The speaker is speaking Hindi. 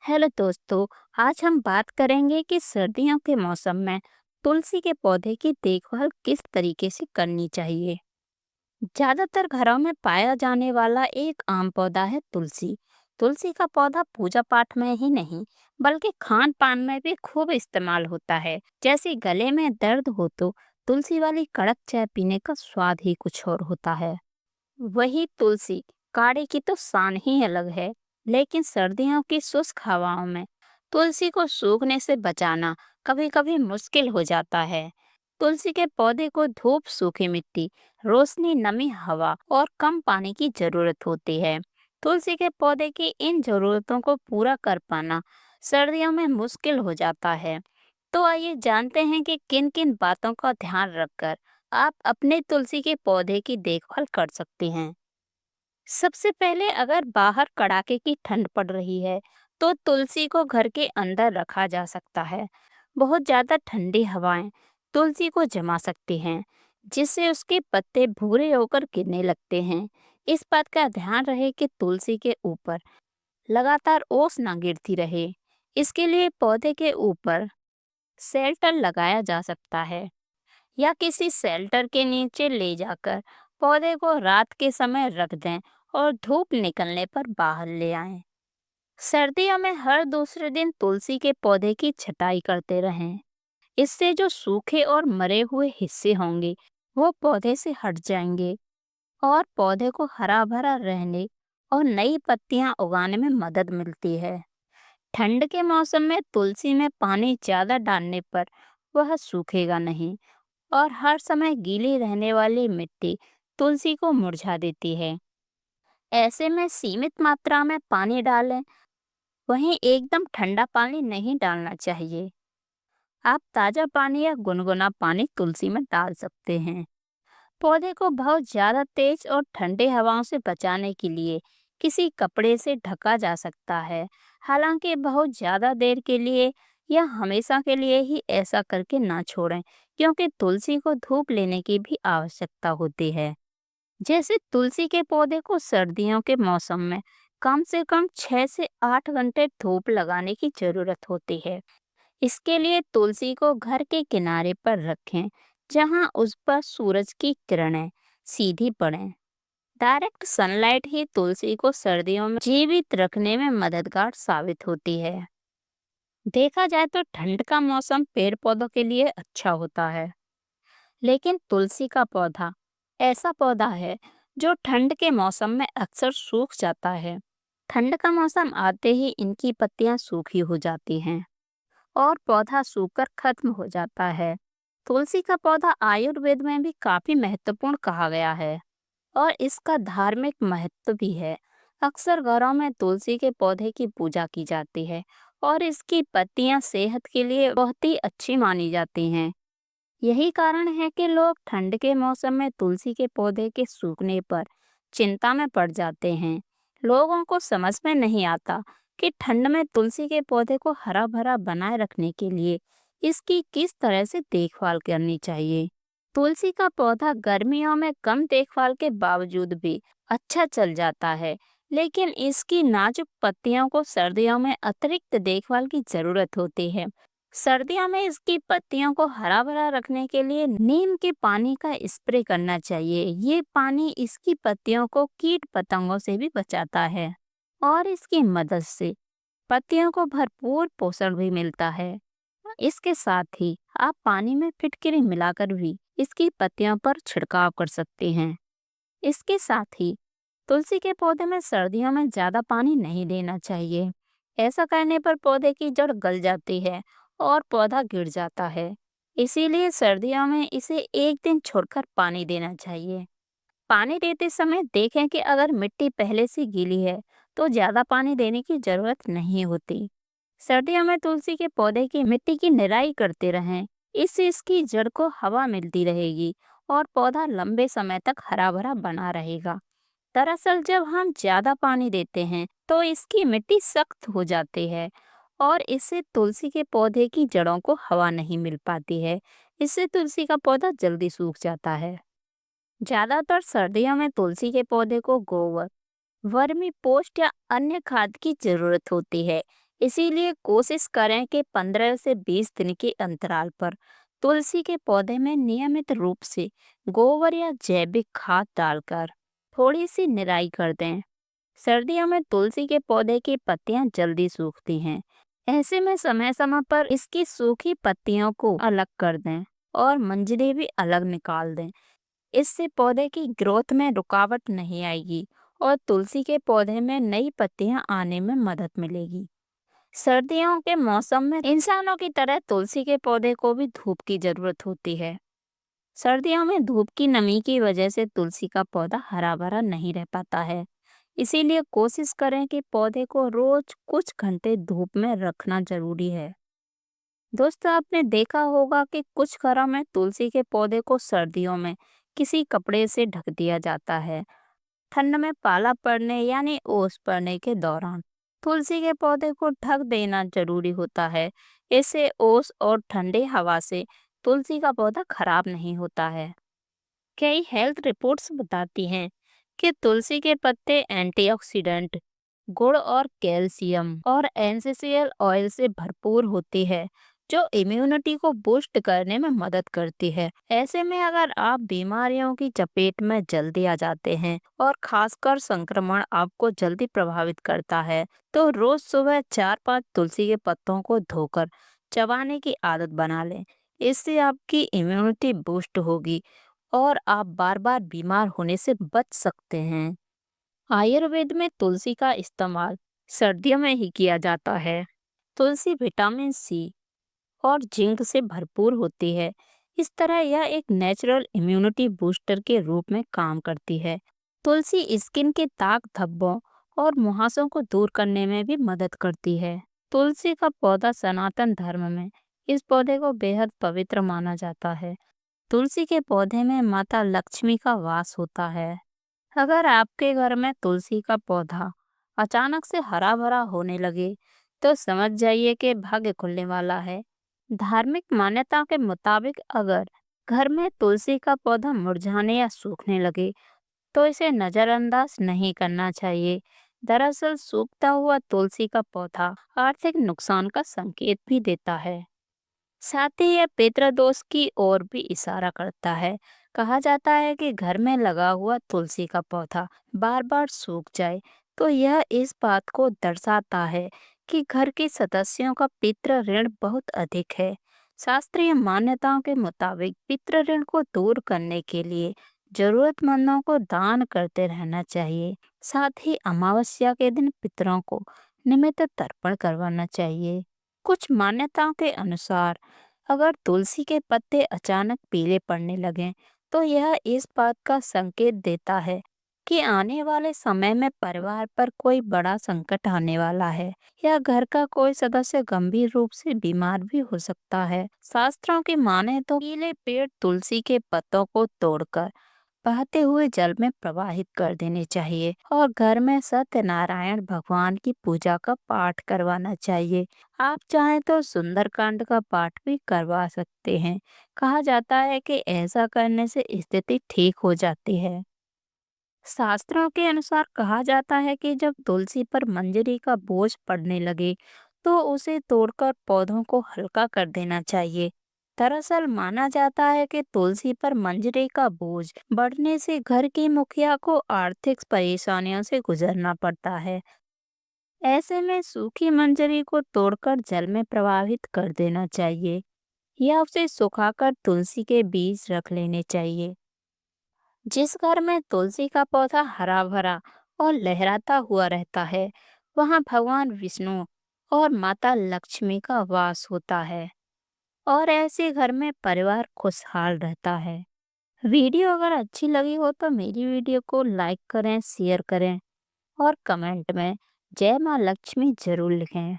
हेलो दोस्तों। आज हम बात करेंगे कि सर्दियों के मौसम में तुलसी के पौधे की देखभाल किस तरीके से करनी चाहिए। ज्यादातर घरों में पाया जाने वाला एक आम पौधा है तुलसी। तुलसी का पौधा पूजा पाठ में ही नहीं बल्कि खान पान में भी खूब इस्तेमाल होता है। जैसे गले में दर्द हो तो तुलसी वाली कड़क चाय पीने का स्वाद ही कुछ और होता है। वही तुलसी काढ़े की तो शान ही अलग है। लेकिन सर्दियों की शुष्क हवाओं में तुलसी को सूखने से बचाना कभी कभी मुश्किल हो जाता है। तुलसी के पौधे को धूप, सूखी मिट्टी, रोशनी, नमी, हवा और कम पानी की जरूरत होती है। तुलसी के पौधे की इन जरूरतों को पूरा कर पाना सर्दियों में मुश्किल हो जाता है। तो आइए जानते हैं कि किन किन बातों का ध्यान रखकर आप अपने तुलसी के पौधे की देखभाल कर सकते हैं। सबसे पहले, अगर बाहर कड़ाके की ठंड पड़ रही है तो तुलसी को घर के अंदर रखा जा सकता है। बहुत ज़्यादा ठंडी हवाएं तुलसी को जमा सकती हैं, जिससे उसके पत्ते भूरे होकर गिरने लगते हैं। इस बात का ध्यान रहे कि तुलसी के ऊपर लगातार ओस ना गिरती रहे। इसके लिए पौधे के ऊपर शेल्टर लगाया जा सकता है या किसी शेल्टर के नीचे ले जाकर पौधे को रात के समय रख दें और धूप निकलने पर बाहर ले आएं। सर्दियों में हर दूसरे दिन तुलसी के पौधे की छटाई करते रहें। इससे जो सूखे और मरे हुए हिस्से होंगे वो पौधे से हट जाएंगे और पौधे को हरा भरा रहने और नई पत्तियां उगाने में मदद मिलती है। ठंड के मौसम में तुलसी में पानी ज्यादा डालने पर वह सूखेगा नहीं और हर समय गीली रहने वाली मिट्टी तुलसी को मुरझा देती है। ऐसे में सीमित मात्रा में पानी डालें। वहीं एकदम ठंडा पानी नहीं डालना चाहिए। आप ताज़ा पानी या गुनगुना पानी तुलसी में डाल सकते हैं। पौधे को बहुत ज़्यादा तेज और ठंडे हवाओं से बचाने के लिए किसी कपड़े से ढका जा सकता है। हालांकि बहुत ज़्यादा देर के लिए या हमेशा के लिए ही ऐसा करके ना छोड़ें, क्योंकि तुलसी को धूप लेने की भी आवश्यकता होती है। जैसे तुलसी के पौधे को सर्दियों के मौसम में कम से कम 6 से 8 घंटे धूप लगाने की जरूरत होती है। इसके लिए तुलसी को घर के किनारे पर रखें, जहां उस पर सूरज की किरणें सीधी पड़ें। डायरेक्ट सनलाइट ही तुलसी को सर्दियों में जीवित रखने में मददगार साबित होती है। देखा जाए तो ठंड का मौसम पेड़ पौधों के लिए अच्छा होता है, लेकिन तुलसी का पौधा ऐसा पौधा है जो ठंड के मौसम में अक्सर सूख जाता है। ठंड का मौसम आते ही इनकी पत्तियां सूखी हो जाती हैं और पौधा सूखकर खत्म हो जाता है। तुलसी का पौधा आयुर्वेद में भी काफी महत्वपूर्ण कहा गया है और इसका धार्मिक महत्व भी है। अक्सर घरों में तुलसी के पौधे की पूजा की जाती है और इसकी पत्तियां सेहत के लिए बहुत ही अच्छी मानी जाती हैं। यही कारण है कि लोग ठंड के मौसम में तुलसी के पौधे के सूखने पर चिंता में पड़ जाते हैं। लोगों को समझ में नहीं आता कि ठंड में तुलसी के पौधे को हरा भरा बनाए रखने के लिए इसकी किस तरह से देखभाल करनी चाहिए। तुलसी का पौधा गर्मियों में कम देखभाल के बावजूद भी अच्छा चल जाता है, लेकिन इसकी नाजुक पत्तियों को सर्दियों में अतिरिक्त देखभाल की जरूरत होती है। सर्दियों में इसकी पत्तियों को हरा भरा रखने के लिए नीम के पानी का स्प्रे करना चाहिए। ये पानी इसकी पत्तियों को कीट पतंगों से भी बचाता है और इसकी मदद से पत्तियों को भरपूर पोषण भी मिलता है। इसके साथ ही आप पानी में फिटकिरी मिलाकर भी इसकी पत्तियों पर छिड़काव कर सकते हैं। इसके साथ ही तुलसी के पौधे में सर्दियों में ज्यादा पानी नहीं देना चाहिए। ऐसा करने पर पौधे की जड़ गल जाती है और पौधा गिर जाता है। इसीलिए सर्दियों में इसे एक दिन छोड़कर पानी देना चाहिए। पानी देते समय देखें कि अगर मिट्टी पहले से गीली है तो ज्यादा पानी देने की जरूरत नहीं होती। सर्दियों में तुलसी के पौधे की मिट्टी की निराई करते रहें। इससे इसकी जड़ को हवा मिलती रहेगी और पौधा लंबे समय तक हरा भरा बना रहेगा। दरअसल जब हम ज्यादा पानी देते हैं तो इसकी मिट्टी सख्त हो जाती है और इससे तुलसी के पौधे की जड़ों को हवा नहीं मिल पाती है। इससे तुलसी का पौधा जल्दी सूख जाता है। ज्यादातर सर्दियों में तुलसी के पौधे को गोबर, वर्मी पोस्ट या अन्य खाद की जरूरत होती है। इसीलिए कोशिश करें कि 15 से 20 दिन के अंतराल पर तुलसी के पौधे में नियमित रूप से गोबर या जैविक खाद डालकर थोड़ी सी निराई कर दें। सर्दियों में तुलसी के पौधे की पत्तियां जल्दी सूखती हैं। ऐसे में समय समय पर इसकी सूखी पत्तियों को अलग कर दें और मंजरी भी अलग निकाल दें। इससे पौधे की ग्रोथ में रुकावट नहीं आएगी और तुलसी के पौधे में नई पत्तियां आने में मदद मिलेगी। सर्दियों के मौसम में इंसानों की तरह तुलसी के पौधे को भी धूप की जरूरत होती है। सर्दियों में धूप की नमी की वजह से तुलसी का पौधा हरा भरा नहीं रह पाता है। इसीलिए कोशिश करें कि पौधे को रोज कुछ घंटे धूप में रखना जरूरी है। दोस्तों, आपने देखा होगा कि कुछ घरों में तुलसी के पौधे को सर्दियों में किसी कपड़े से ढक दिया जाता है। ठंड में पाला पड़ने यानी ओस पड़ने के दौरान तुलसी के पौधे को ढक देना जरूरी होता है। इससे ओस और ठंडी हवा से तुलसी का पौधा खराब नहीं होता है। कई हेल्थ रिपोर्ट्स बताती हैं कि तुलसी के पत्ते एंटीऑक्सीडेंट गुण और कैल्शियम और एसेंशियल ऑयल से भरपूर होती है, जो इम्यूनिटी को बूस्ट करने में मदद करती है। ऐसे में अगर आप बीमारियों की चपेट में जल्दी आ जाते हैं और खासकर संक्रमण आपको जल्दी प्रभावित करता है, तो रोज सुबह 4-5 तुलसी के पत्तों को धोकर चबाने की आदत बना लें। इससे आपकी इम्यूनिटी बूस्ट होगी और आप बार बार बीमार होने से बच सकते हैं। आयुर्वेद में तुलसी का इस्तेमाल सर्दियों में ही किया जाता है। तुलसी विटामिन सी और जिंक से भरपूर होती है। इस तरह यह एक नेचुरल इम्यूनिटी बूस्टर के रूप में काम करती है। तुलसी स्किन के दाग धब्बों और मुहासों को दूर करने में भी मदद करती है। तुलसी का पौधा सनातन धर्म में इस पौधे को बेहद पवित्र माना जाता है। तुलसी के पौधे में माता लक्ष्मी का वास होता है। अगर आपके घर में तुलसी का पौधा अचानक से हरा भरा होने लगे, तो समझ जाइए कि भाग्य खुलने वाला है। धार्मिक मान्यता के मुताबिक अगर घर में तुलसी का पौधा मुरझाने या सूखने लगे, तो इसे नजरअंदाज नहीं करना चाहिए। दरअसल सूखता हुआ तुलसी का पौधा आर्थिक नुकसान का संकेत भी देता है। साथ ही यह पितृदोष की ओर भी इशारा करता है। कहा जाता है कि घर में लगा हुआ तुलसी का पौधा बार बार सूख जाए, तो यह इस बात को दर्शाता है कि घर के सदस्यों का पितृ ऋण बहुत अधिक है। शास्त्रीय मान्यताओं के मुताबिक पितृ ऋण को दूर करने के लिए जरूरतमंदों को दान करते रहना चाहिए। साथ ही अमावस्या के दिन पितरों को निमित्त तर्पण करवाना चाहिए। कुछ मान्यताओं के अनुसार अगर तुलसी के पत्ते अचानक पीले पड़ने लगें, तो यह इस बात का संकेत देता है कि आने वाले समय में परिवार पर कोई बड़ा संकट आने वाला है या घर का कोई सदस्य गंभीर रूप से बीमार भी हो सकता है। शास्त्रों की माने तो पीले पेड़ तुलसी के पत्तों को तोड़कर बहते हुए जल में प्रवाहित कर देने चाहिए और घर में सत्यनारायण भगवान की पूजा का पाठ करवाना चाहिए। आप चाहें तो सुंदरकांड का पाठ भी करवा सकते हैं। कहा जाता है कि ऐसा करने से स्थिति ठीक हो जाती है। शास्त्रों के अनुसार कहा जाता है कि जब तुलसी पर मंजरी का बोझ पड़ने लगे, तो उसे तोड़कर पौधों को हल्का कर देना चाहिए। दरअसल माना जाता है कि तुलसी पर मंजरी का बोझ बढ़ने से घर की मुखिया को आर्थिक परेशानियों से गुजरना पड़ता है। ऐसे में सूखी मंजरी को तोड़कर जल में प्रवाहित कर देना चाहिए या उसे सुखाकर तुलसी के बीज रख लेने चाहिए। जिस घर में तुलसी का पौधा हरा भरा और लहराता हुआ रहता है, वहाँ भगवान विष्णु और माता लक्ष्मी का वास होता है और ऐसे घर में परिवार खुशहाल रहता है। वीडियो अगर अच्छी लगी हो तो मेरी वीडियो को लाइक करें, शेयर करें और कमेंट में जय माँ लक्ष्मी जरूर लिखें।